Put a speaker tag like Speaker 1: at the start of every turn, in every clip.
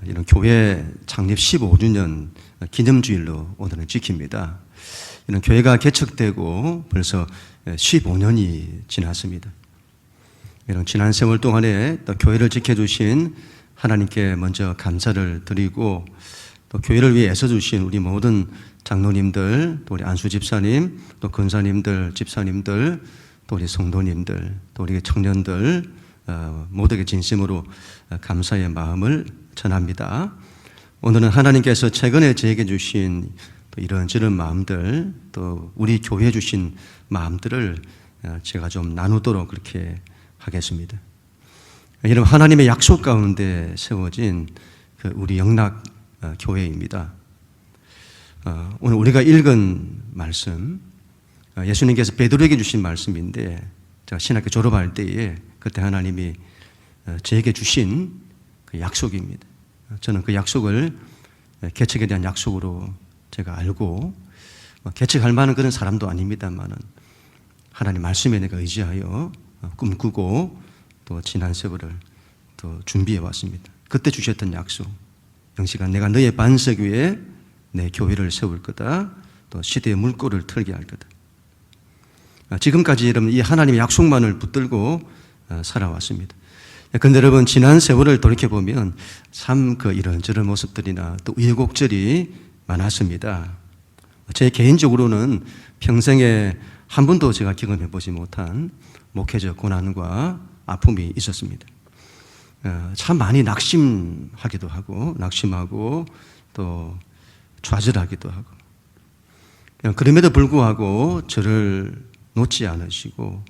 Speaker 1: 이런 교회 창립 15주년 기념주일로 오늘은 지킵니다. 이런 교회가 개척되고 벌써 15년이 지났습니다. 이런 지난 세월 동안에 또 교회를 지켜주신 하나님께 먼저 감사를 드리고, 또 교회를 위해 애써주신 우리 모든 장로님들, 또 우리 안수 집사님, 또 권사님들, 집사님들, 또 우리 성도님들, 또 우리 청년들 모두에게 진심으로 감사의 마음을 전합니다. 오늘은 하나님께서 최근에 저에게 주신 또 이런저런 마음들, 또 우리 교회에 주신 마음들을 제가 좀 나누도록 그렇게 하겠습니다. 여러분, 하나님의 약속 가운데 세워진 우리 영락 교회입니다. 오늘 우리가 읽은 말씀, 예수님께서 베드로에게 주신 말씀인데, 제가 신학교 졸업할 때에 그때 하나님이 저에게 주신 그 약속입니다. 저는 그 약속을 개척에 대한 약속으로 제가 알고, 개척할 만한 그런 사람도 아닙니다만은 하나님 말씀에 내가 의지하여 꿈꾸고 또 지난 세월을 또 준비해 왔습니다. 그때 주셨던 약속, 영식아, 내가 너의 반석 위에 내 교회를 세울 거다, 또 시대의 물꼬를 틀게 할 거다. 지금까지 여러분 이 하나님의 약속만을 붙들고 살아왔습니다. 그런데 여러분, 지난 세월을 돌이켜보면 참 이런저런 모습들이나 또 우여곡절이 많았습니다. 제 개인적으로는 평생에 한 번도 제가 경험해 보지 못한 목회적 고난과 아픔이 있었습니다. 참 많이 낙심하기도 하고, 낙심하고 또 좌절하기도 하고, 그럼에도 불구하고 저를 놓지 않으시고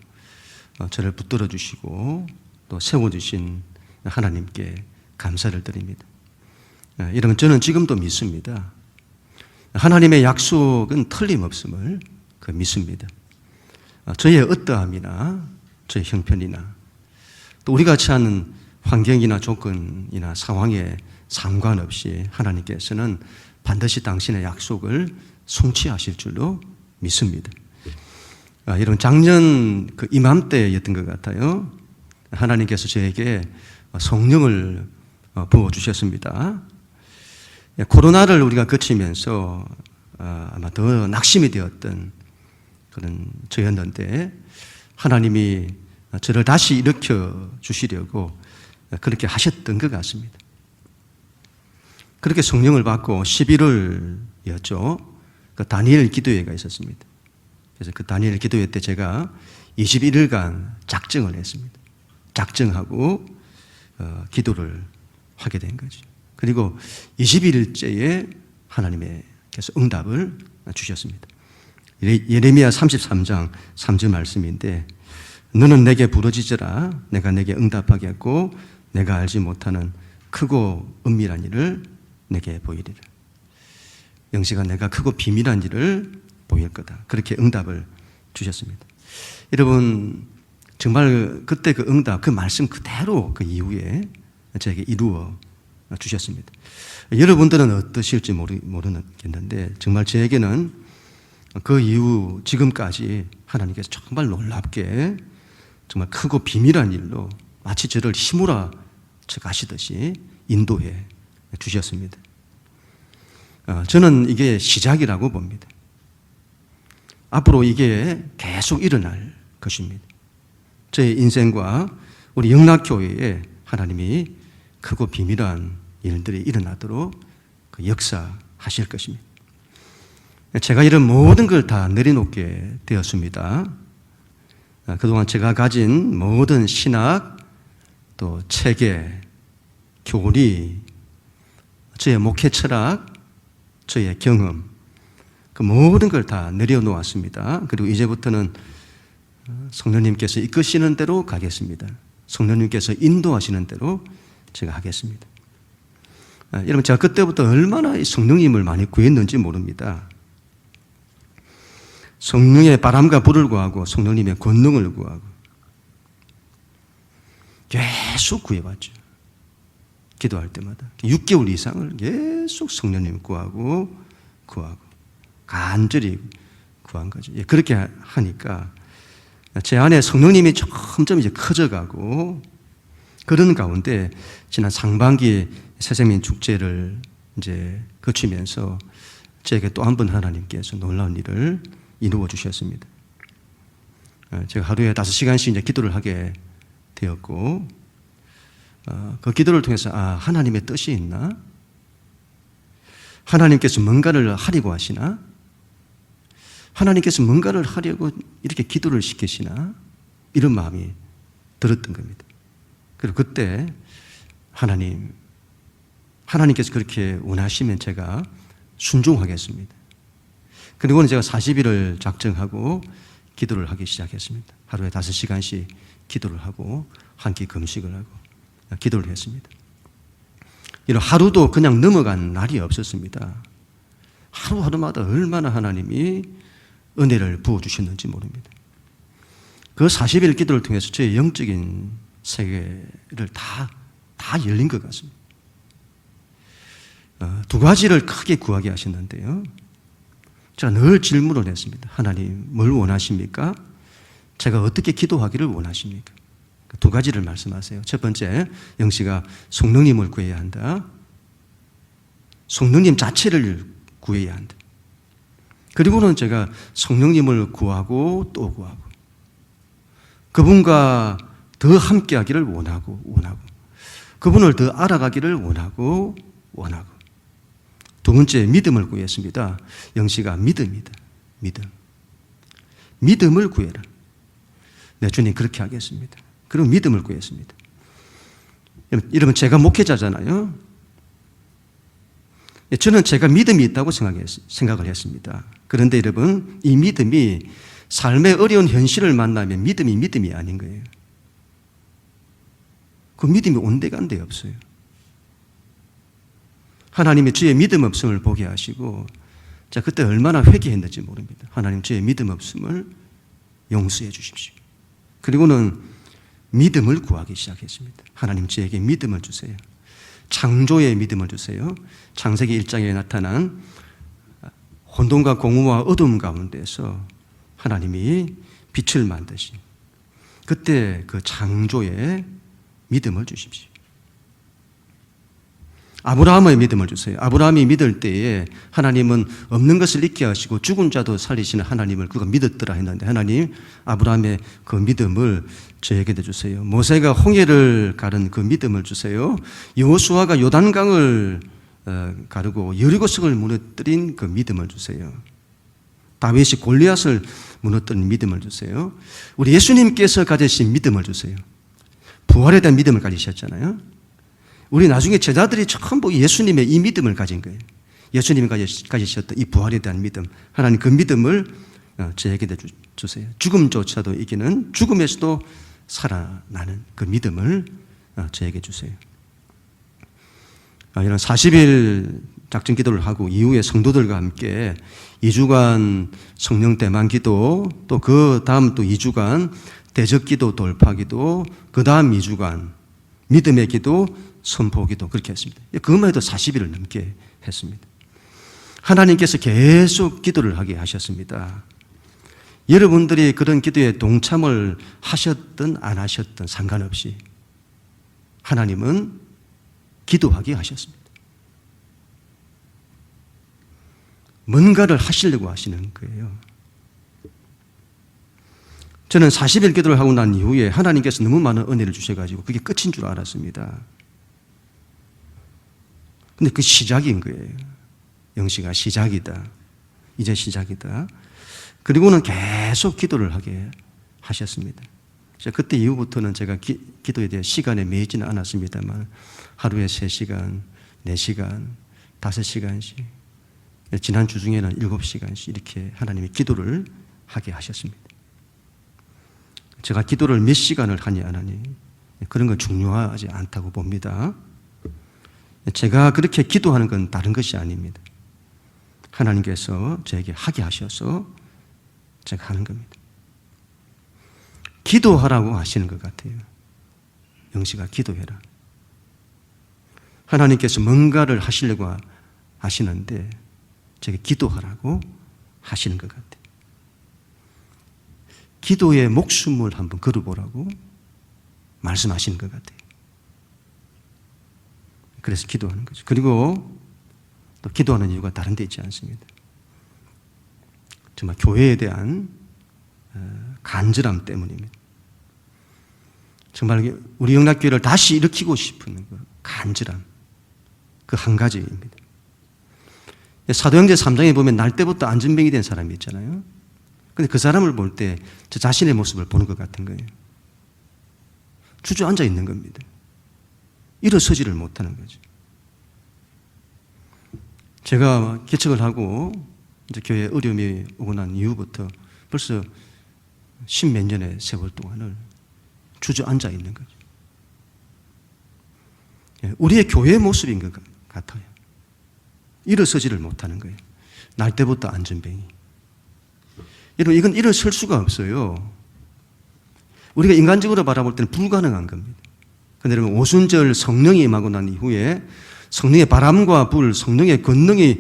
Speaker 1: 저를 붙들어 주시고 또 세워주신 하나님께 감사를 드립니다. 여러분, 저는 지금도 믿습니다. 하나님의 약속은 틀림없음을 믿습니다. 저의 어떠함이나 저의 형편이나 또 우리가 처한 환경이나 조건이나 상황에 상관없이 하나님께서는 반드시 당신의 약속을 성취하실 줄로 믿습니다. 여러분, 작년 이맘때였던 것 같아요. 하나님께서 저에게 성령을 부어주셨습니다. 코로나를 우리가 거치면서 아마 더 낙심이 되었던 그런 저였는데, 하나님이 저를 다시 일으켜 주시려고 그렇게 하셨던 것 같습니다. 그렇게 성령을 받고 11월이었죠. 다니엘 기도회가 있었습니다. 그래서 그 다니엘 기도회 때 제가 21일간 작정을 했습니다. 작정하고 기도를 하게 된 거죠. 그리고 21일째에 하나님께서 응답을 주셨습니다. 예레미야 33장 3절 말씀인데, 너는 내게 부르짖으라, 내가 내게 응답하겠고 내가 알지 못하는 크고 은밀한 일을 내게 보이리라. 영시가 내가 크고 비밀한 일을 보일 거다. 그렇게 응답을 주셨습니다. 여러분, 정말 그때 그 응답, 그 말씀 그대로 그 이후에 저에게 이루어 주셨습니다. 여러분들은 어떠실지 모르겠는데, 정말 저에게는 그 이후 지금까지 하나님께서 정말 놀랍게 정말 크고 비밀한 일로 마치 저를 힘으로 가시듯이 인도해 주셨습니다. 저는 이게 시작이라고 봅니다. 앞으로 이게 계속 일어날 것입니다. 저의 인생과 우리 영락교회에 하나님이 크고 비밀한 일들이 일어나도록 역사하실 것입니다. 제가 이런 모든 걸 다 내려놓게 되었습니다. 그동안 제가 가진 모든 신학, 또 체계, 교리, 저의 목회 철학, 저의 경험, 그 모든 걸 다 내려놓았습니다. 그리고 이제부터는 성령님께서 이끄시는 대로 가겠습니다. 성령님께서 인도하시는 대로 제가 하겠습니다. 여러분, 제가 그때부터 얼마나 성령님을 많이 구했는지 모릅니다. 성령의 바람과 불을 구하고 성령님의 권능을 구하고 계속 구해왔죠. 기도할 때마다 6개월 이상을 계속 성령님 구하고 간절히 구한 거죠. 그렇게 하니까 제 안에 성령님이 점점 이제 커져가고, 그런 가운데 지난 상반기 새생민 축제를 이제 거치면서 제게 또 한 번 하나님께서 놀라운 일을 이루어 주셨습니다. 제가 하루에 5시간씩 이제 기도를 하게 되었고, 그 기도를 통해서 하나님의 뜻이 있나? 하나님께서 뭔가를 하려고 하시나? 하나님께서 뭔가를 하려고 이렇게 기도를 시키시나? 이런 마음이 들었던 겁니다. 그리고 그때 하나님께서 그렇게 원하시면 제가 순종하겠습니다. 그리고는 제가 40일을 작정하고 기도를 하기 시작했습니다. 하루에 5시간씩 기도를 하고 한 끼 금식을 하고 기도를 했습니다. 이런 하루도 그냥 넘어간 날이 없었습니다. 하루하루마다 얼마나 하나님이 은혜를 부어주셨는지 모릅니다. 그 40일 기도를 통해서 저의 영적인 세계를 다 열린 것 같습니다. 2가지를 크게 구하게 하셨는데요. 제가 늘 질문을 했습니다. 하나님, 뭘 원하십니까? 제가 어떻게 기도하기를 원하십니까? 2가지를 말씀하세요. 첫 번째, 영씨가 성령님을 구해야 한다. 성령님 자체를 구해야 한다. 그리고는 제가 성령님을 구하고 또 구하고 그분과 더 함께 하기를 원하고 그분을 더 알아가기를 원하고 2번째, 믿음을 구했습니다. 영씨가 믿음이다. 믿음을 구해라. 네, 주님 그렇게 하겠습니다. 그리고 믿음을 구했습니다. 여러분, 제가 목회자잖아요. 저는 제가 믿음이 있다고 생각을 했습니다. 그런데 여러분, 이 믿음이 삶의 어려운 현실을 만나면 믿음이 아닌 거예요. 그 믿음이 온데간데 없어요. 하나님이 주의 믿음 없음을 보게 하시고, 자, 그때 얼마나 회개했는지 모릅니다. 하나님, 주의 믿음 없음을 용서해 주십시오. 그리고는 믿음을 구하기 시작했습니다. 하나님, 저에게 믿음을 주세요. 창조의 믿음을 주세요. 창세기 1장에 나타난 혼돈과 공허와 어둠 가운데서 하나님이 빛을 만드신 그때 그 창조의 믿음을 주십시오. 아브라함의 믿음을 주세요. 아브라함이 믿을 때에 하나님은 없는 것을 있게 하시고 죽은 자도 살리시는 하나님을 그가 믿었더라 했는데, 하나님, 아브라함의 그 믿음을 저에게도 주세요. 모세가 홍해를 가른 그 믿음을 주세요. 여호수아가 요단강을 가르고 여리고성을 무너뜨린 그 믿음을 주세요. 다윗이 골리앗을 무너뜨린 믿음을 주세요. 우리 예수님께서 가지신 믿음을 주세요. 부활에 대한 믿음을 가지셨잖아요. 우리 나중에 제자들이 전부 예수님의 이 믿음을 가진 거예요. 예수님이 가지셨던 이 부활에 대한 믿음, 하나님 그 믿음을 저에게 주세요. 죽음조차도 이기는, 죽음에서도 살아나는 그 믿음을 저에게 주세요. 이런 40일 작정 기도를 하고 이후에 성도들과 함께 2주간 성령 대만 기도, 또 그 다음 또 2주간 대적 기도, 돌파 기도, 그 다음 2주간 믿음의 기도, 선포 기도, 그렇게 했습니다. 그것만 해도 40일을 넘게 했습니다. 하나님께서 계속 기도를 하게 하셨습니다. 여러분들이 그런 기도에 동참을 하셨든 안 하셨든 상관없이 하나님은 기도하게 하셨습니다. 뭔가를 하시려고 하시는 거예요. 저는 40일 기도를 하고 난 이후에 하나님께서 너무 많은 은혜를 주셔가지고 그게 끝인 줄 알았습니다. 근데 그 시작인 거예요. 영시가 시작이다. 이제 시작이다. 그리고는 계속 기도를 하게 하셨습니다. 그때 이후부터는 제가 기도에 대해 시간에 매이지는 않았습니다만 하루에 3시간, 4시간, 5시간씩, 지난 주 중에는 7시간씩 이렇게 하나님이 기도를 하게 하셨습니다. 제가 기도를 몇 시간을 하니 안 하니 그런 건 중요하지 않다고 봅니다. 제가 그렇게 기도하는 건 다른 것이 아닙니다. 하나님께서 저에게 하게 하셔서 제가 하는 겁니다. 기도하라고 하시는 것 같아요. 영시가 기도해라. 하나님께서 뭔가를 하시려고 하시는데 제게 기도하라고 하시는 것 같아요. 기도의 목숨을 한번 걸어보라고 말씀하시는 것 같아요. 그래서 기도하는 거죠. 그리고 또 기도하는 이유가 다른 데 있지 않습니다. 정말 교회에 대한 간절함 때문입니다. 정말 우리 영락교회를 다시 일으키고 싶은 그 간절함, 그 한 가지입니다. 사도행전 3장에 보면 날 때부터 안전병이 된 사람이 있잖아요. 근데 그 사람을 볼 때 저 자신의 모습을 보는 것 같은 거예요. 주저앉아 있는 겁니다. 일어서지를 못하는 거죠. 제가 개척을 하고 이제 교회에 어려움이 오고 난 이후부터 벌써 10몇 년의 세월 동안을 주저앉아 있는 거죠. 우리의 교회의 모습인 것 같아요. 일어서지를 못하는 거예요. 날 때부터 안전병이. 여러분, 이건 일어설 수가 없어요. 우리가 인간적으로 바라볼 때는 불가능한 겁니다. 그런데 여러분, 오순절 성령이 임하고 난 이후에 성령의 바람과 불, 성령의 권능이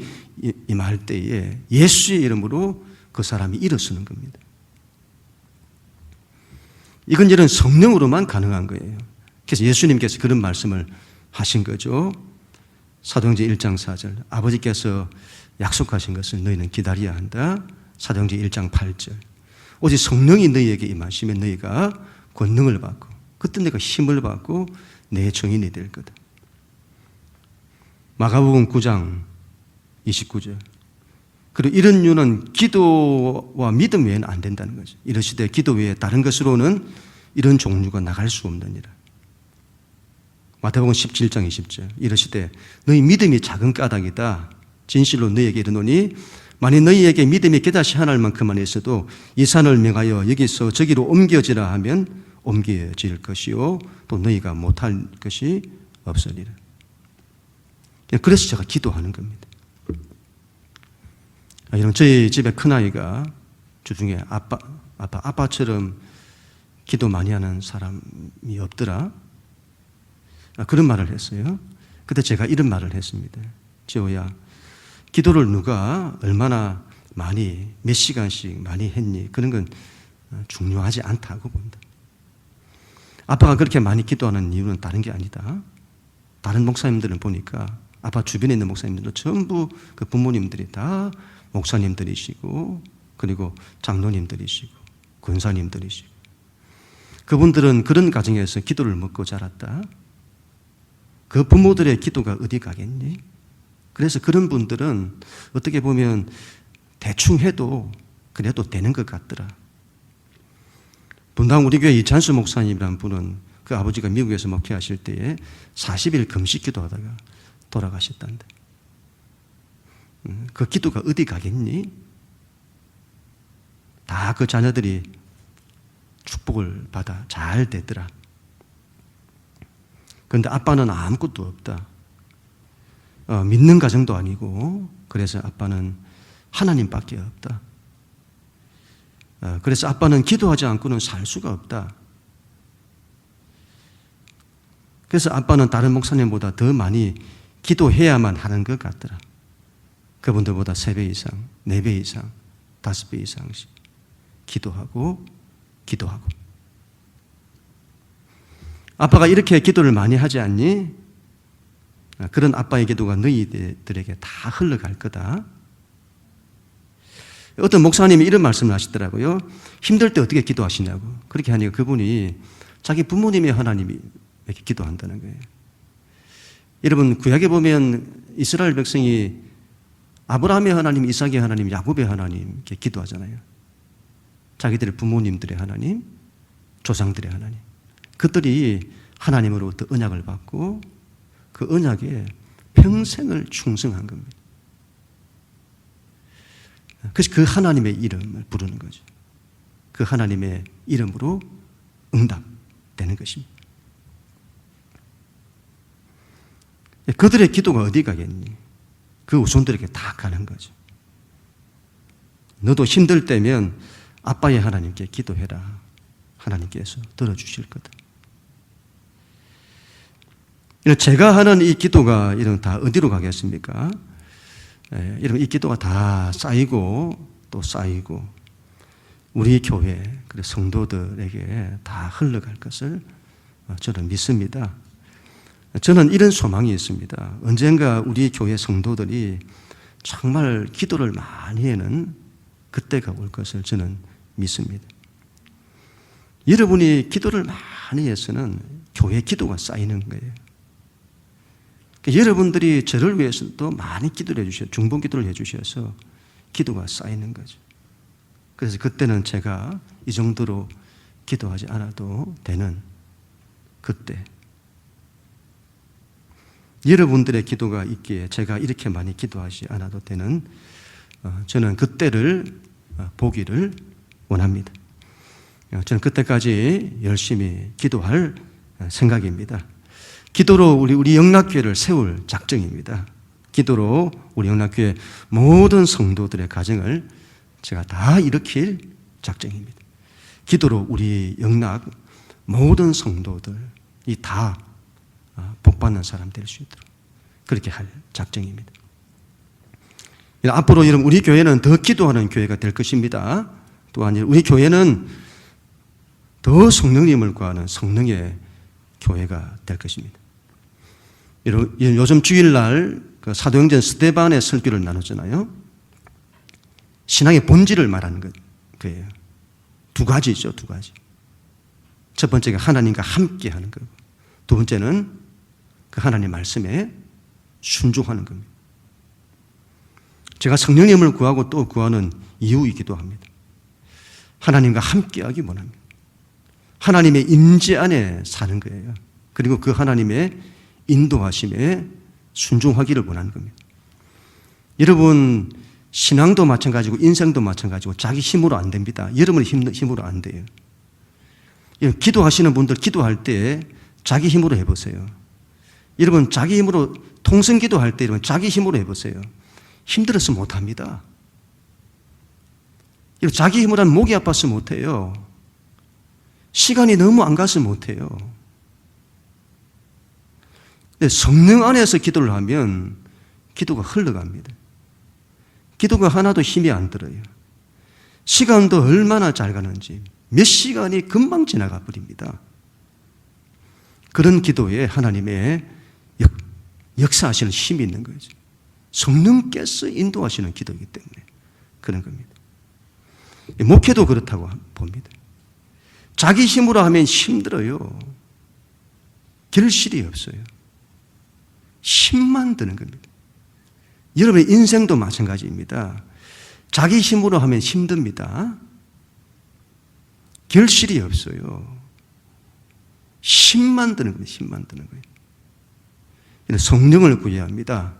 Speaker 1: 임할 때에 예수의 이름으로 그 사람이 일어서는 겁니다. 이건 이런 성령으로만 가능한 거예요. 그래서 예수님께서 그런 말씀을 하신 거죠. 사도행전 1장 4절. 아버지께서 약속하신 것을 너희는 기다려야 한다. 사도행전 1장 8절. 오직 성령이 너희에게 임하시면 너희가 권능을 받고 그때 너희가 힘을 받고 내 증인이 될 거다. 마가복음 9장 29절. 그리고 이런 이유는 기도와 믿음 외에는 안 된다는 거죠. 이러시되 기도 외에 다른 것으로는 이런 종류가 나갈 수 없느니라. 마태복음 17장 20절. 이러시되 너희 믿음이 작은 까닭이다. 진실로 너희에게 이르노니 만일 너희에게 믿음이 깨다시 하나일 만큼만 있어도 이 산을 명하여 여기서 저기로 옮겨지라 하면 옮겨질 것이요 또 너희가 못할 것이 없으리라. 그래서 제가 기도하는 겁니다. 이런 저희 집에 큰아이가 주중에 아빠처럼 기도 많이 하는 사람이 없더라. 그런 말을 했어요. 그때 제가 이런 말을 했습니다. 지호야, 기도를 누가 얼마나 많이 몇 시간씩 많이 했니? 그런 건 중요하지 않다고 본다. 아빠가 그렇게 많이 기도하는 이유는 다른 게 아니다. 다른 목사님들은 보니까 아빠 주변에 있는 목사님들도 전부 그 부모님들이 다 목사님들이시고 그리고 장로님들이시고 권사님들이시고 그분들은 그런 가정에서 기도를 먹고 자랐다. 그 부모들의 기도가 어디 가겠니? 그래서 그런 분들은 어떻게 보면 대충 해도 그래도 되는 것 같더라. 분당 우리 교회 이찬수 목사님이라는 분은 그 아버지가 미국에서 목회하실 때에 40일 금식 기도하다가 돌아가셨단다. 그 기도가 어디 가겠니? 다 그 자녀들이 축복을 받아 잘 되더라. 그런데 아빠는 아무것도 없다. 믿는 가정도 아니고 그래서 아빠는 하나님밖에 없다. 그래서 아빠는 기도하지 않고는 살 수가 없다. 그래서 아빠는 다른 목사님보다 더 많이 기도해야만 하는 것 같더라. 그분들보다 3배 이상, 4배 이상, 5배 이상씩 기도하고 아빠가 이렇게 기도를 많이 하지 않니? 그런 아빠의 기도가 너희들에게 다 흘러갈 거다. 어떤 목사님이 이런 말씀을 하시더라고요. 힘들 때 어떻게 기도하시냐고. 그렇게 하니까 그분이 자기 부모님의 하나님이 이렇게 기도한다는 거예요. 여러분, 구약에 보면 이스라엘 백성이 아브라함의 하나님, 이삭의 하나님, 야곱의 하나님 이렇게 기도하잖아요. 자기들의 부모님들의 하나님, 조상들의 하나님. 그들이 하나님으로부터 언약을 받고 그 언약에 평생을 충성한 겁니다. 그래서 그 하나님의 이름을 부르는 거죠. 그 하나님의 이름으로 응답되는 것입니다. 그들의 기도가 어디 가겠니? 그 후손들에게 다 가는 거죠. 너도 힘들 때면 아빠의 하나님께 기도해라. 하나님께서 들어주실 거다. 제가 하는 이 기도가 이런 다 어디로 가겠습니까? 이런 이 기도가 다 쌓이고 또 쌓이고 우리 교회 그리고 성도들에게 다 흘러갈 것을 저는 믿습니다. 저는 이런 소망이 있습니다. 언젠가 우리 교회 성도들이 정말 기도를 많이 하는 그때가 올 것을 저는 믿습니다. 여러분이 기도를 많이 해서는 교회 기도가 쌓이는 거예요. 그러니까 여러분들이 저를 위해서도 많이 기도를 해주셔서, 중보 기도를 해주셔서 기도가 쌓이는 거죠. 그래서 그때는 제가 이 정도로 기도하지 않아도 되는 그때, 여러분들의 기도가 있기에 제가 이렇게 많이 기도하지 않아도 되는 저는 그때를 보기를 원합니다. 저는 그때까지 열심히 기도할 생각입니다. 기도로 우리 영락교회를 세울 작정입니다. 기도로 우리 영락교회 모든 성도들의 가정을 제가 다 일으킬 작정입니다. 기도로 우리 영락 모든 성도들이 다 복받는 사람 될 수 있도록 그렇게 할 작정입니다. 앞으로 여러분, 우리 교회는 더 기도하는 교회가 될 것입니다. 또한 우리 교회는 더 성령님을 구하는 성령의 교회가 될 것입니다. 요즘 주일날 사도행전 스데반의 설교를 나눴잖아요. 신앙의 본질을 말하는 거예요. 두 가지죠, 두 가지. 첫 번째가 하나님과 함께 하는 거고, 두 번째는 그 하나님 말씀에 순종하는 겁니다. 제가 성령님을 구하고 또 구하는 이유이기도 합니다. 하나님과 함께하기 원합니다. 하나님의 임재 안에 사는 거예요. 그리고 그 하나님의 인도하심에 순종하기를 원하는 겁니다. 여러분, 신앙도 마찬가지고 인생도 마찬가지고 자기 힘으로 안 됩니다. 여러분의 힘으로 안 돼요. 기도하시는 분들 기도할 때 자기 힘으로 해보세요. 여러분, 자기 힘으로 통성 기도할 때 여러분 자기 힘으로 해보세요. 힘들어서 못합니다. 자기 힘으로 하면 목이 아파서 못해요. 시간이 너무 안 가서 못해요. 성령 안에서 기도를 하면 기도가 흘러갑니다. 기도가 하나도 힘이 안 들어요. 시간도 얼마나 잘 가는지 몇 시간이 금방 지나가 버립니다. 그런 기도에 하나님의 역사하시는 힘이 있는 거죠. 성령께서 인도하시는 기도이기 때문에 그런 겁니다. 목회도 그렇다고 봅니다. 자기 힘으로 하면 힘들어요. 결실이 없어요. 힘만 드는 겁니다. 여러분의 인생도 마찬가지입니다. 자기 힘으로 하면 힘듭니다. 결실이 없어요. 힘만 드는 겁니다. 힘만 드는 거예요. 성령을 구해야 합니다.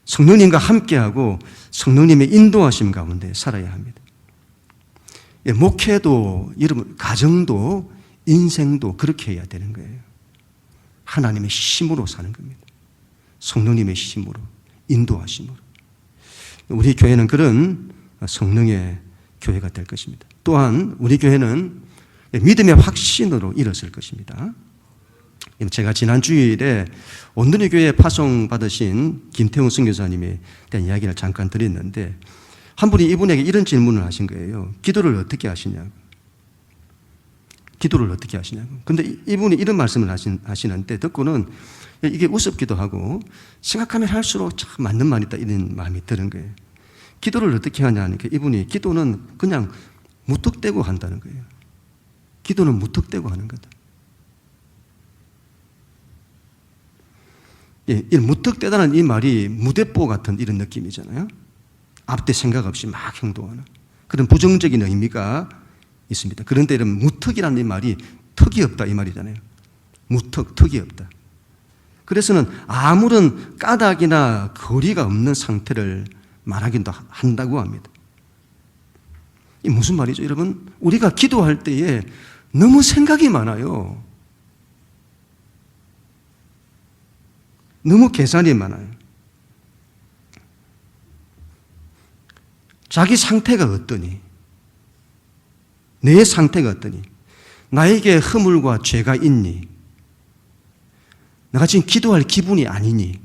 Speaker 1: 성령님과 함께하고 성령님의 인도하심 가운데 살아야 합니다. 목회도, 여러분, 가정도, 인생도 그렇게 해야 되는 거예요. 하나님의 힘으로 사는 겁니다. 성령님의 힘으로, 인도하심으로. 우리 교회는 그런 성령의 교회가 될 것입니다. 또한 우리 교회는 믿음의 확신으로 일어설 것입니다. 제가 지난 주일에 온누리 교회 파송 받으신 김태훈 선교사님에 대한 이야기를 잠깐 드렸는데, 한 분이 이분에게 이런 질문을 하신 거예요. 기도를 어떻게 하시냐고. 기도를 어떻게 하시냐고. 근데 이분이 이런 말씀을 하시는데 듣고는 이게 우습기도 하고 생각하면 할수록 참 맞는 말이다 이런 마음이 드는 거예요. 기도를 어떻게 하냐니까 이분이 기도는 그냥 무턱대고 한다는 거예요. 기도는 무턱대고 하는 거다. 이 무턱대다는 이 말이 무대뽀 같은 이런 느낌이잖아요. 앞뒤 생각 없이 막 행동하는 그런 부정적인 의미가 있습니다. 그런데 이런 무턱이라는 이 말이 턱이 없다 이 말이잖아요. 무턱, 턱이 없다. 그래서는 아무런 까닭이나 거리가 없는 상태를 말하기도 한다고 합니다. 이 무슨 말이죠, 여러분? 우리가 기도할 때에 너무 생각이 많아요. 너무 계산이 많아요. 자기 상태가 어떠니? 내 상태가 어떠니? 나에게 허물과 죄가 있니? 내가 지금 기도할 기분이 아니니?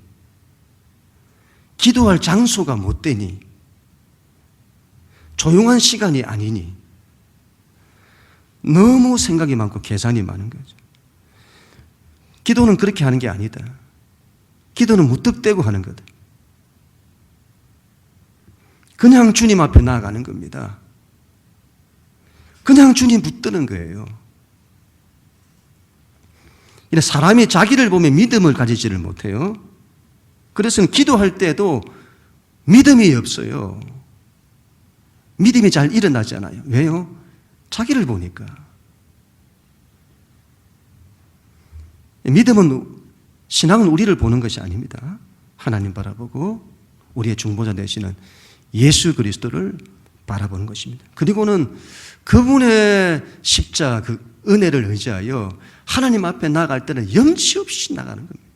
Speaker 1: 기도할 장소가 못 되니? 조용한 시간이 아니니? 너무 생각이 많고 계산이 많은 거죠. 기도는 그렇게 하는 게 아니다. 기도는 무턱대고 하는 거다. 그냥 주님 앞에 나아가는 겁니다. 그냥 주님 붙드는 거예요. 사람이 자기를 보면 믿음을 가지지를 못해요. 그래서 기도할 때도 믿음이 없어요. 믿음이 잘 일어나지 않아요. 왜요? 자기를 보니까. 믿음은, 신앙은 우리를 보는 것이 아닙니다. 하나님 바라보고 우리의 중보자 되시는 예수 그리스도를 바라보는 것입니다. 그리고는 그분의 십자 그 은혜를 의지하여 하나님 앞에 나아갈 때는 염치 없이 나가는 겁니다.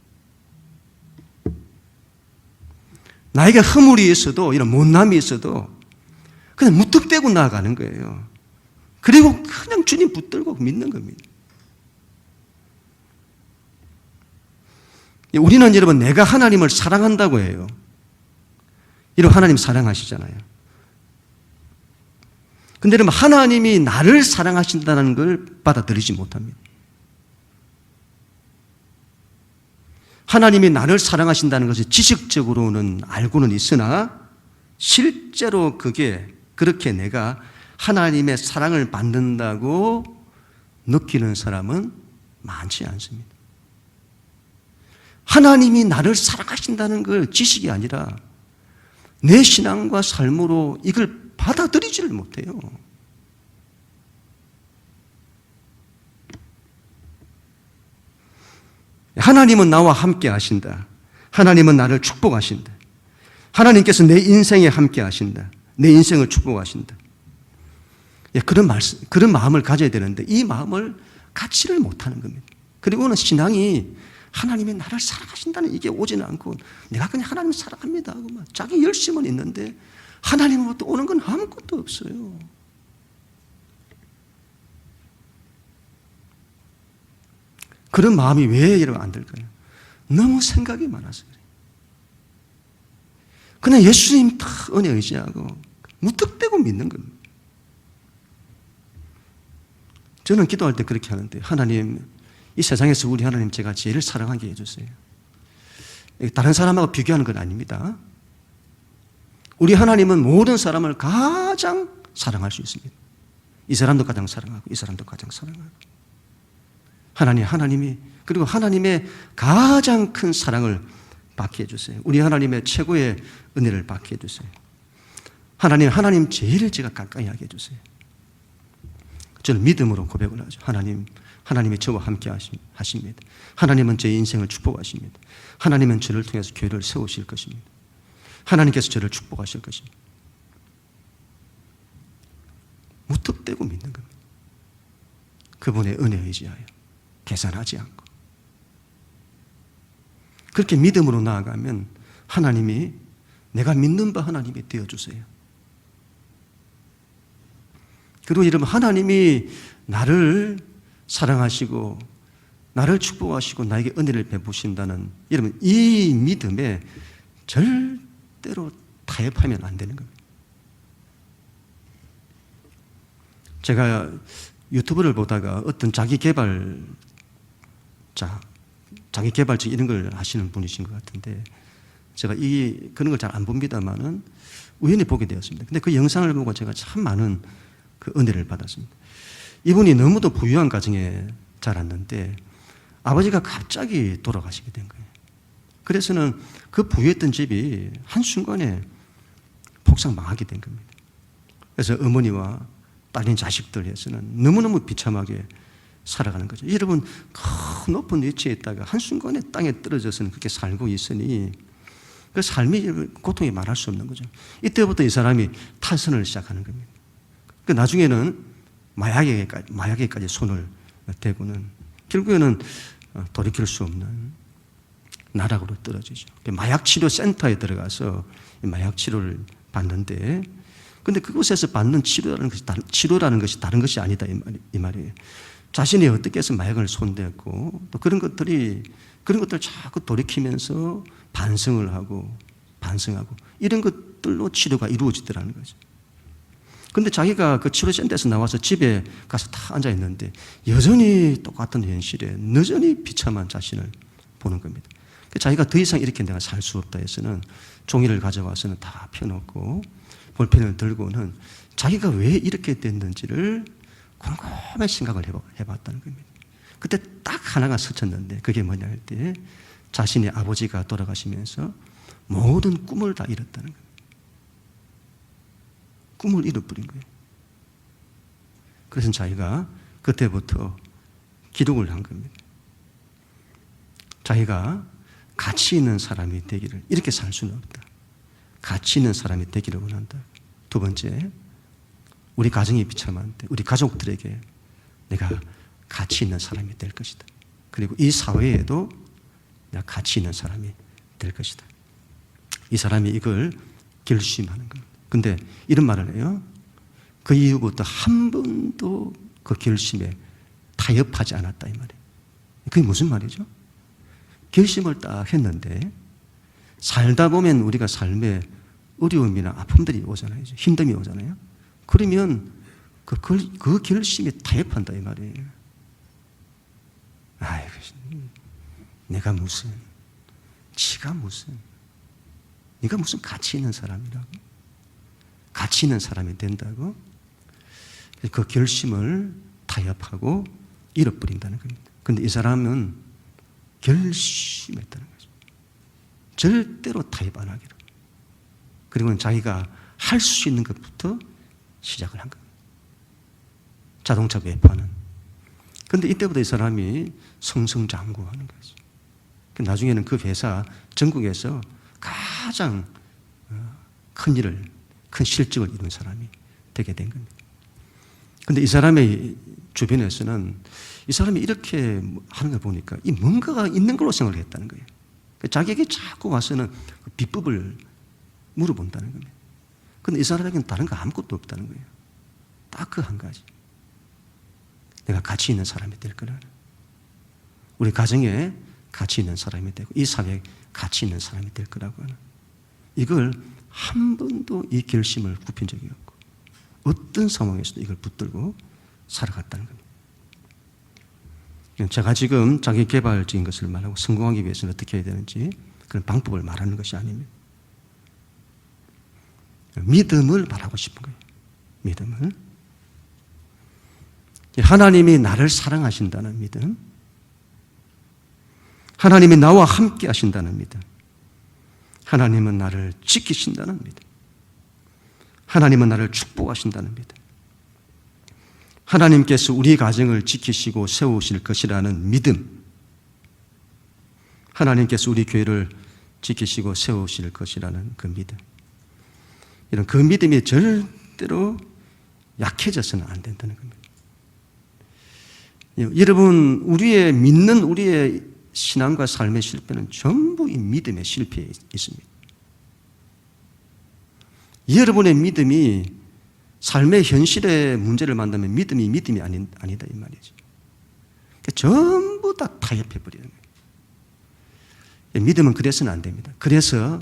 Speaker 1: 나에게 허물이 있어도, 이런 못남이 있어도 그냥 무턱대고 나아가는 거예요. 그리고 그냥 주님 붙들고 믿는 겁니다. 우리는 여러분, 내가 하나님을 사랑한다고 해요. 여러분, 하나님 사랑하시잖아요. 근데 여러분, 하나님이 나를 사랑하신다는 걸 받아들이지 못합니다. 하나님이 나를 사랑하신다는 것을 지식적으로는 알고는 있으나 실제로 그렇게 내가 하나님의 사랑을 받는다고 느끼는 사람은 많지 않습니다. 하나님이 나를 사랑하신다는 걸 지식이 아니라 내 신앙과 삶으로 이걸 받아들이지를 못해요. 하나님은 나와 함께 하신다. 하나님은 나를 축복하신다. 하나님께서 내 인생에 함께 하신다. 내 인생을 축복하신다. 그런 마음을 가져야 되는데 이 마음을 갖지를 못하는 겁니다. 그리고는 신앙이 하나님이 나를 사랑하신다는 이게 오지는 않고 내가 그냥 하나님 사랑합니다 하고 막 자기 열심은 있는데 하나님으로부터 오는 건 아무것도 없어요. 그런 마음이 왜 여러분 안 들까요? 너무 생각이 많아서 그래요. 그냥 예수님 다 은혜 의지하고 무턱대고 믿는 겁니다. 저는 기도할 때 그렇게 하는데, 하나님, 이 세상에서 우리 하나님 제가 제일 사랑하게 해주세요. 다른 사람하고 비교하는 건 아닙니다. 우리 하나님은 모든 사람을 가장 사랑할 수 있습니다. 이 사람도 가장 사랑하고 이 사람도 가장 사랑하고 하나님이 그리고 하나님의 가장 큰 사랑을 받게 해주세요. 우리 하나님의 최고의 은혜를 받게 해주세요. 하나님 제일 제가 가까이 하게 해주세요. 저는 믿음으로 고백을 하죠. 하나님이 저와 함께 하십니다. 하나님은 제 인생을 축복하십니다. 하나님은 저를 통해서 교회를 세우실 것입니다. 하나님께서 저를 축복하실 것입니다. 무턱대고 믿는 겁니다. 그분의 은혜에 의지하여 계산하지 않고 그렇게 믿음으로 나아가면 하나님이 내가 믿는 바 하나님이 되어주세요. 그리고 여러분, 하나님이 나를 사랑하시고 나를 축복하시고 나에게 은혜를 베푸신다는 여러분 이 믿음에 절대로 타협하면 안 되는 겁니다. 제가 유튜브를 보다가 어떤 자기개발자 이런 걸 하시는 분이신 것 같은데 제가 그런 걸 잘 안 봅니다만은 우연히 보게 되었습니다. 근데 그 영상을 보고 제가 참 많은 그 은혜를 받았습니다. 이분이 너무도 부유한 가정에 자랐는데 아버지가 갑자기 돌아가시게 된 거예요. 그래서는 그 부유했던 집이 한순간에 폭삭 망하게 된 겁니다. 그래서 어머니와 딸린 자식들에서는 너무너무 비참하게 살아가는 거죠. 여러분, 큰 높은 위치에 있다가 한순간에 땅에 떨어져서는 그렇게 살고 있으니 그 삶이 고통이 말할 수 없는 거죠. 이때부터 이 사람이 탈선을 시작하는 겁니다. 그 나중에는 마약에까지 손을 대고는 결국에는 돌이킬 수 없는 나락으로 떨어지죠. 마약 치료 센터에 들어가서 마약 치료를 받는데, 근데 그곳에서 받는 치료라는 것이 다른 것이 아니다 이 말이에요. 자신이 어떻게 해서 마약을 손댔고 또 그런 것들 자꾸 돌이키면서 반성하고 이런 것들로 치료가 이루어지더라는 거죠. 근데 자기가 그 치료센터에서 나와서 집에 가서 다 앉아 있는데 여전히 똑같은 현실에 여전히 비참한 자신을 보는 겁니다. 자기가 더 이상 이렇게 내가 살 수 없다 해서는 종이를 가져와서는 다 펴놓고 볼펜을 들고는 자기가 왜 이렇게 됐는지를 곰곰이 생각을 해봤다는 겁니다. 그때 딱 하나가 스쳤는데 그게 뭐냐 할 때 자신의 아버지가 돌아가시면서 모든 꿈을 다 잃었다는 겁니다. 꿈을 잃어버린 거예요. 그래서 자기가 그때부터 기록을 한 겁니다. 자기가 가치 있는 사람이 되기를, 이렇게 살 수는 없다. 가치 있는 사람이 되기를 원한다. 두 번째, 우리 가정이 비참한데 우리 가족들에게 내가 가치 있는 사람이 될 것이다. 그리고 이 사회에도 내가 가치 있는 사람이 될 것이다. 이 사람이 이걸 결심하는 겁니다. 근데 이런 말을 해요. 그 이후부터 한 번도 그 결심에 타협하지 않았다 이 말이에요. 그게 무슨 말이죠? 결심을 딱 했는데 살다 보면 우리가 삶에 어려움이나 아픔들이 오잖아요. 힘듦이 오잖아요. 그러면 그 결심에 타협한다 이 말이에요. 아이고, 내가 무슨, 지가 무슨, 네가 무슨 가치 있는 사람이라고? 가치 있는 사람이 된다고? 그 결심을 타협하고 잃어버린다는 겁니다. 그런데 이 사람은 결심했다는 거죠. 절대로 타협 안 하기로. 그리고는 자기가 할 수 있는 것부터 시작을 한 겁니다. 자동차 매파는. 그런데 이때부터 이 사람이 승승장구하는 거죠. 나중에는 그 회사 전국에서 가장 큰 일을, 큰 실적을 이룬 사람이 되게 된 겁니다. 그런데 이 사람의 주변에서는 이 사람이 이렇게 하는 걸 보니까 이 뭔가가 있는 걸로 생각을 했다는 거예요. 자기에게 자꾸 와서는 그 비법을 물어본다는 겁니다. 그런데 이 사람에게는 다른 거 아무것도 없다는 거예요. 딱 그 한 가지. 내가 가치 있는 사람이 될 거라는. 우리 가정에 가치 있는 사람이 되고 이 사회에 가치 있는 사람이 될 거라고 하는. 이걸 한 번도 이 결심을 굽힌 적이 없고 어떤 상황에서도 이걸 붙들고 살아갔다는 겁니다. 제가 지금 자기 개발적인 것을 말하고 성공하기 위해서는 어떻게 해야 되는지 그런 방법을 말하는 것이 아닙니다. 믿음을 말하고 싶은 거예요. 믿음을. 하나님이 나를 사랑하신다는 믿음, 하나님이 나와 함께 하신다는 믿음, 하나님은 나를 지키신다는 믿음, 하나님은 나를 축복하신다는 믿음, 하나님께서 우리 가정을 지키시고 세우실 것이라는 믿음, 하나님께서 우리 교회를 지키시고 세우실 것이라는 그 믿음, 이런 그 믿음이 절대로 약해져서는 안 된다는 겁니다. 여러분, 우리의 믿는 우리의 신앙과 삶의 실패는 전부 이 믿음의 실패에 있습니다. 여러분의 믿음이 삶의 현실의 문제를 만나면 믿음이 아니다 이 말이죠. 그러니까 전부 다 타협해버리는 거예요. 믿음은 그래서는 안 됩니다. 그래서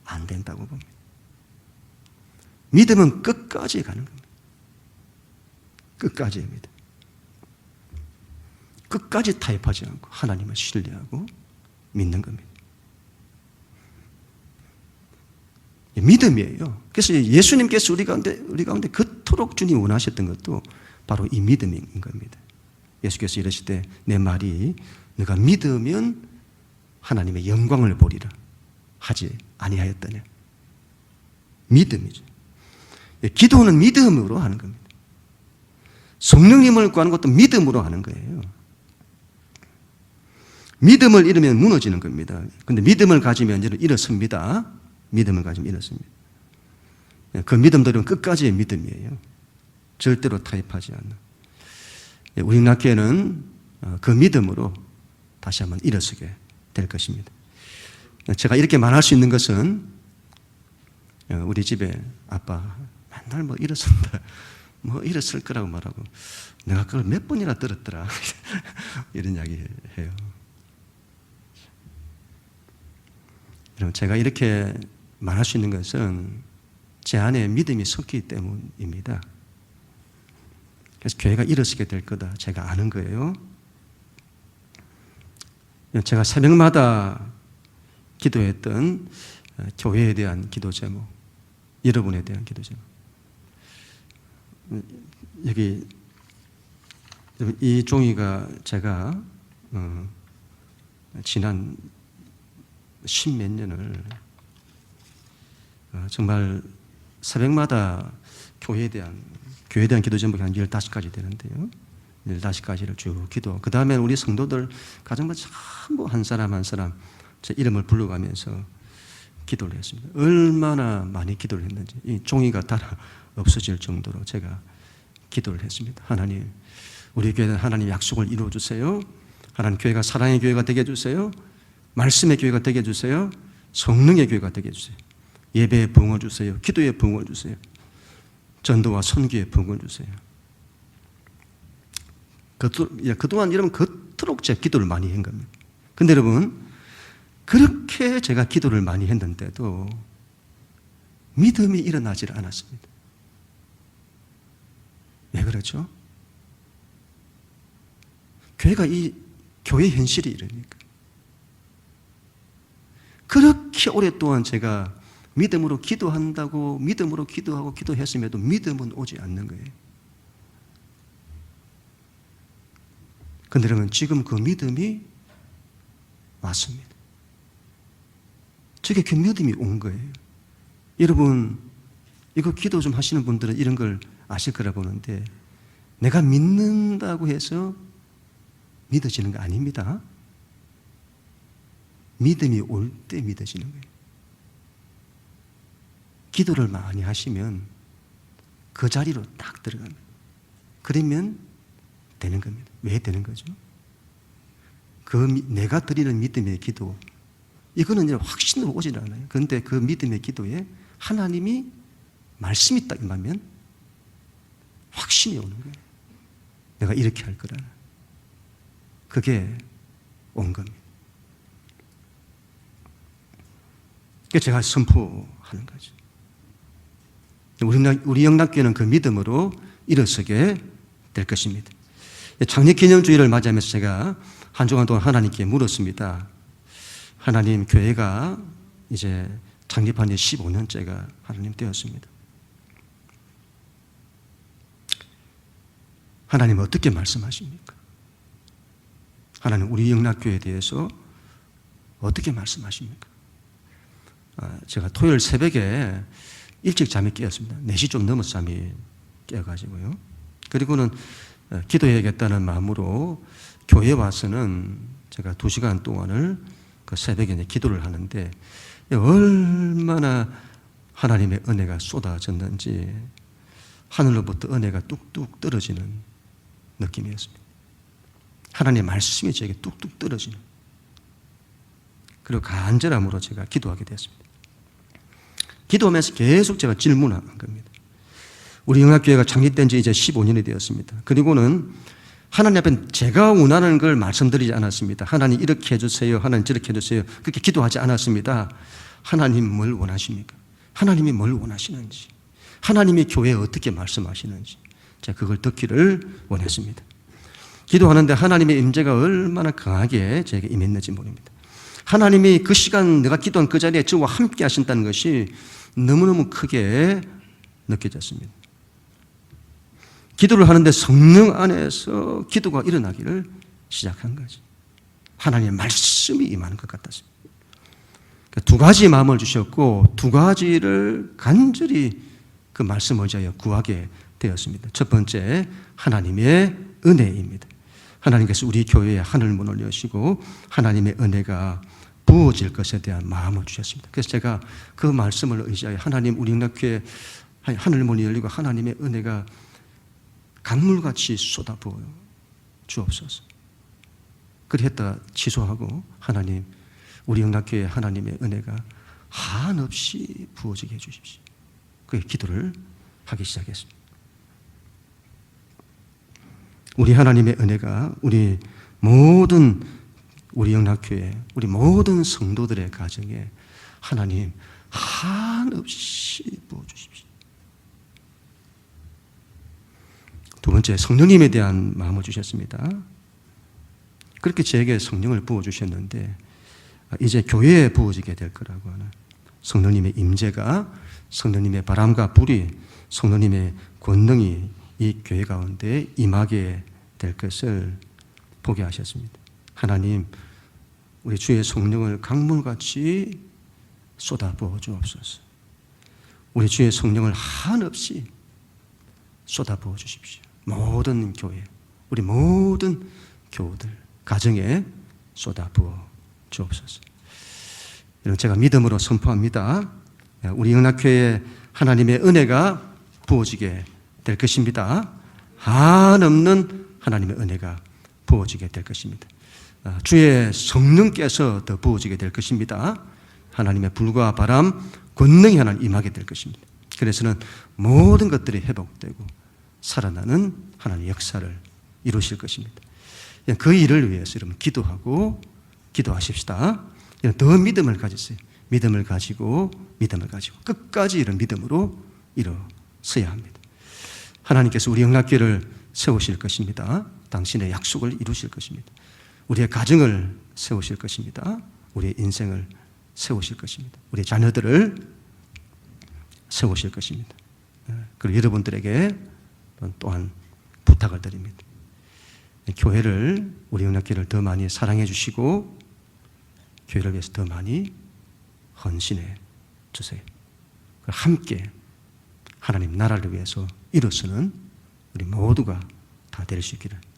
Speaker 1: 안 된다고 봅니다. 믿음은 끝까지 가는 겁니다. 끝까지입니다. 끝까지 타협하지 않고 하나님을 신뢰하고 믿는 겁니다. 믿음이에요. 그래서 예수님께서 우리 가운데 그토록 주님 원하셨던 것도 바로 이 믿음인 겁니다. 예수께서 이러시되 내 말이 너가 믿으면 하나님의 영광을 보리라 하지 아니하였더냐. 믿음이죠. 기도는 믿음으로 하는 겁니다. 성령님을 구하는 것도 믿음으로 하는 거예요. 믿음을 잃으면 무너지는 겁니다. 그런데 믿음을 가지면 일어섭니다. 믿음을 가지면 일어섭니다. 그 믿음들은 끝까지의 믿음이에요. 절대로 타협하지 않는. 우리 낙교회는 그 믿음으로 다시 한번 일어서게 될 것입니다. 제가 이렇게 말할 수 있는 것은 우리 집에 아빠 맨날 일어선다. 일었을 거라고 말하고 내가 그걸 몇 번이나 들었더라. 이런 이야기 해요. 여러분, 제가 이렇게 말할 수 있는 것은 제 안에 믿음이 섞이기 때문입니다. 그래서 교회가 일어서게 될 거다 제가 아는 거예요. 제가 새벽마다 기도했던 교회에 대한 기도 제목, 여러분에 대한 기도 제목. 여기 이 종이가 제가 지난 10몇 년을 정말 새벽마다 교회에 대한 기도 제목이 한 15가지 되는데요. 15가지를 쭉 기도. 그 다음에 우리 성도들 가정마다 전부 한 사람 한 사람 제 이름을 불러가면서 기도를 했습니다. 얼마나 많이 기도를 했는지 이 종이가 달아 없어질 정도로 제가 기도를 했습니다. 하나님, 우리 교회는 하나님 약속을 이루어 주세요. 하나님, 교회가 사랑의 교회가 되게 해주세요. 말씀의 교회가 되게 해주세요. 성령의 교회가 되게 해주세요. 예배의 부흥을 주세요. 기도의 부흥을 주세요. 전도와 선교의 부흥을 주세요. 그동안 여러분 그토록 제가 기도를 많이 한 겁니다. 근데 여러분, 그렇게 제가 기도를 많이 했는데도 믿음이 일어나질 않았습니다. 왜 그렇죠? 교회가 이 교회 현실이 이러니까. 그렇게 오랫동안 제가 믿음으로 기도한다고 믿음으로 기도하고 기도했음에도 믿음은 오지 않는 거예요. 그런데 여러분, 지금 그 믿음이 왔습니다. 저게 그 믿음이 온 거예요. 여러분, 이거 기도 좀 하시는 분들은 이런 걸 아실 거라 보는데, 내가 믿는다고 해서 믿어지는 거 아닙니다. 믿음이 올 때 믿어지는 거예요. 기도를 많이 하시면 그 자리로 딱 들어갑니다. 그러면 되는 겁니다. 왜 되는 거죠? 내가 드리는 믿음의 기도, 이거는 확신으로 오질 않아요. 그런데 그 믿음의 기도에 하나님이 말씀이 딱 임하면 확신이 오는 거예요. 내가 이렇게 할 거라. 그게 온 겁니다. 그래서 제가 선포하는 거죠. 우리 영락교회는 그 믿음으로 일어서게 될 것입니다. 창립기념주일을 맞이하면서 제가 한 주간 동안 하나님께 물었습니다. 하나님, 교회가 이제 창립한 지 15년째가 하나님 되었습니다. 하나님 어떻게 말씀하십니까? 하나님, 우리 영락교회에 대해서 어떻게 말씀하십니까? 제가 토요일 새벽에 일찍 잠이 깨었습니다. 4시 좀 넘어서 잠이 깨어가지고요. 그리고는 기도해야겠다는 마음으로 교회에 와서는 제가 2시간 동안을 그 새벽에 기도를 하는데, 얼마나 하나님의 은혜가 쏟아졌는지 하늘로부터 은혜가 뚝뚝 떨어지는 느낌이었습니다. 하나님의 말씀이 제게 뚝뚝 떨어지는, 그리고 간절함으로 제가 기도하게 되었습니다. 기도하면서 계속 제가 질문한 겁니다. 우리 영락교회가 창립된 지 이제 15년이 되었습니다. 그리고는 하나님 앞에 제가 원하는 걸 말씀드리지 않았습니다. 하나님 이렇게 해주세요, 하나님 저렇게 해주세요, 그렇게 기도하지 않았습니다. 하나님 뭘 원하십니까? 하나님이 뭘 원하시는지, 하나님이 교회에 어떻게 말씀하시는지 제가 그걸 듣기를 원했습니다. 기도하는데 하나님의 임재가 얼마나 강하게 제게 임했는지 모릅니다. 하나님이 그 시간 내가 기도한 그 자리에 저와 함께 하신다는 것이 너무너무 크게 느껴졌습니다. 기도를 하는데 성령 안에서 기도가 일어나기를 시작한 거죠. 하나님의 말씀이 임하는 것 같았습니다. 2가지 마음을 주셨고 2가지를 간절히 그 말씀을 의지하여 구하게 되었습니다. 첫 번째, 하나님의 은혜입니다. 하나님께서 우리 교회에 하늘문을 여시고 하나님의 은혜가 부어질 것에 대한 마음을 주셨습니다. 그래서 제가 그 말씀을 의지하여 하나님, 우리 영락교회 하늘문이 열리고 하나님의 은혜가 강물같이 쏟아부어 주옵소서. 그랬다 취소하고, 하나님, 우리 영락교회 하나님의 은혜가 한없이 부어지게 해주십시오. 그 기도를 하기 시작했습니다. 우리 하나님의 은혜가 우리 영락교회, 우리 모든 성도들의 가정에 하나님 한없이 부어주십시오. 두 번째, 성령님에 대한 마음을 주셨습니다. 그렇게 저에게 성령을 부어주셨는데 이제 교회에 부어지게 될 거라고 하는 성령님의 임재가, 성령님의 바람과 불이, 성령님의 권능이 이 교회 가운데 임하게 될 것을 보게 하셨습니다. 하나님, 우리 주의 성령을 강물같이 쏟아부어 주옵소서. 우리 주의 성령을 한없이 쏟아부어 주십시오. 모든 교회, 우리 모든 교우들, 가정에 쏟아부어 주옵소서. 이런 제가 믿음으로 선포합니다. 우리 영락교회에 하나님의 은혜가 부어지게 될 것입니다. 한없는 하나님의 은혜가 부어지게 될 것입니다. 주의 성령께서 더 부어지게 될 것입니다. 하나님의 불과 바람, 권능이 하나님 임하게 될 것입니다. 그래서는 모든 것들이 회복되고 살아나는 하나님의 역사를 이루실 것입니다. 그 일을 위해서 여러분 기도하고 기도하십시다. 더 믿음을 가지세요. 믿음을 가지고 끝까지 이런 믿음으로 일어서야 합니다. 하나님께서 우리 영락교회를 세우실 것입니다. 당신의 약속을 이루실 것입니다. 우리의 가정을 세우실 것입니다. 우리의 인생을 세우실 것입니다. 우리의 자녀들을 세우실 것입니다. 그리고 여러분들에게 또한 부탁을 드립니다. 교회를, 우리 영락교회를 더 많이 사랑해 주시고 교회를 위해서 더 많이 헌신해 주세요. 함께 하나님 나라를 위해서 일어서는 우리 모두가 다 될 수 있기를